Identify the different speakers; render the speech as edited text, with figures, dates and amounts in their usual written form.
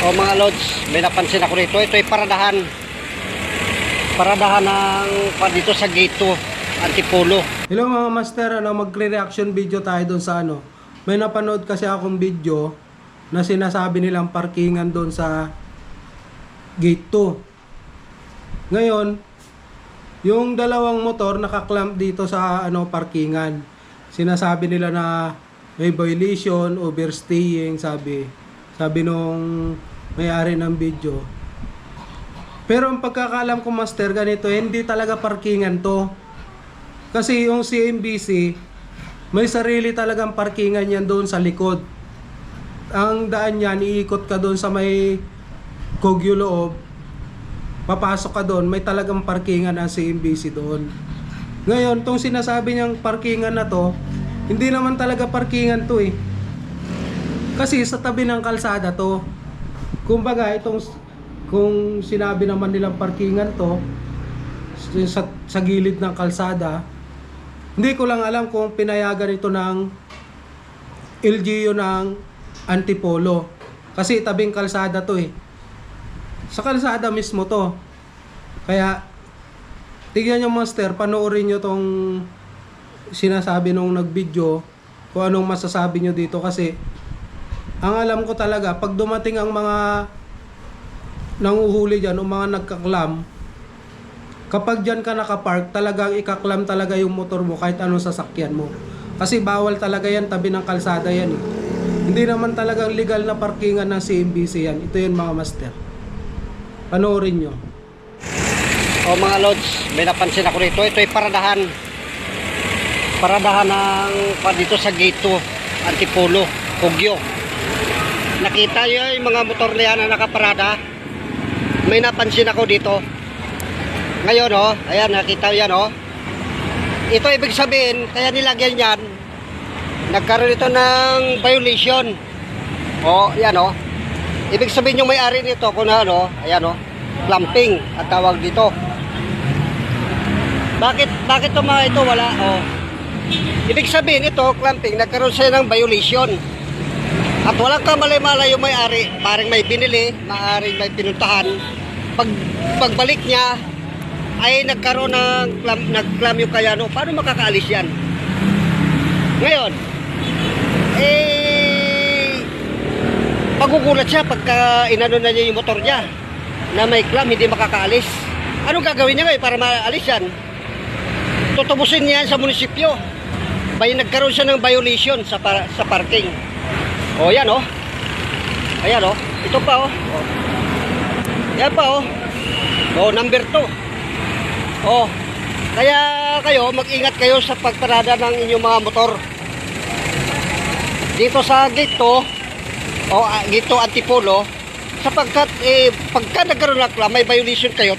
Speaker 1: O mga lods, may napansin ako rito. Ito ay paradahan. Paradahan ng dito sa gate 2, Antipolo.
Speaker 2: Hello mga master, magre-reaction video tayo doon sa May napanood kasi akong video na sinasabi nilang parkingan doon sa gate 2. Ngayon, yung dalawang motor nakaklamp dito sa parkingan. Sinasabi nila na may violation, overstaying, sabi nung may-ari ng video. Pero ang pagkakaalam ko master, ganito, hindi talaga parkingan to. Kasi yung CMBC, may sarili talagang parkingan yan doon sa likod. Ang daan yan, iikot ka doon sa may Kogyo loob, papasok ka doon, may talagang parkingan ang CMBC doon. Ngayon, tong sinasabi niyang parkingan na to, hindi naman talaga parkingan to eh. Kasi sa tabi ng kalsada to. Kumbaga, kung sinabi naman nilang parkingan to, sa gilid ng kalsada, hindi ko lang alam kung pinayagan ito ng LGU ng Antipolo. Kasi tabing kalsada to eh. Sa kalsada mismo to. Kaya, tignan nyo master, panoorin nyo tong sinasabi nung nag-video kung anong masasabi nyo dito. Kasi, ang alam ko talaga, pag dumating ang mga nanguhuli dyan o mga nagkaklam, kapag dyan ka nakapark, talagang ikaklam talaga yung motor mo kahit anong sasakyan mo. Kasi bawal talaga yan, tabi ng kalsada yan eh. Hindi naman talagang legal na parkingan ng CMBC yan. Ito yun mga master. Panoorin nyo.
Speaker 1: O mga lods, may napansin ako rito. Ito ay paradahan. Paradahan ng dito sa gate 2, Antipolo, Kogyo. Nakita nyo yung mga motor na yan na nakaparada. May napansin ako dito. Ngayon ayan, nakita nyo yan Ito ibig sabihin, kaya nilagyan yan, nagkaroon ito ng violation. Yan ibig sabihin yung may-ari nito kung ayan clamping at tawag dito. Bakit ito wala ibig sabihin ito clamping, nagkaroon siya ng violation. At walang kamalay-malay yung may-ari, maaaring may binili, maaaring may pinuntahan. Pagbalik niya ay nagkaroon ng nag-clam yung kayano. Paano makakaalis yan? Ngayon, magugulat siya pagka inano na niya yung motor niya na may clam, hindi makakaalis. Anong gagawin niya ngayon para maalis yan? Tutubusin niya sa munisipyo. Nagkaroon siya ng violation sa parking. Yan ayan ito pa yan pa number 2. Kaya kayo mag-ingat kayo sa pagparada ng inyong mga motor dito sa gate 2 gate 2 Antipolo, sapagkat pagka nagkaroon ng clam, may violation kayo.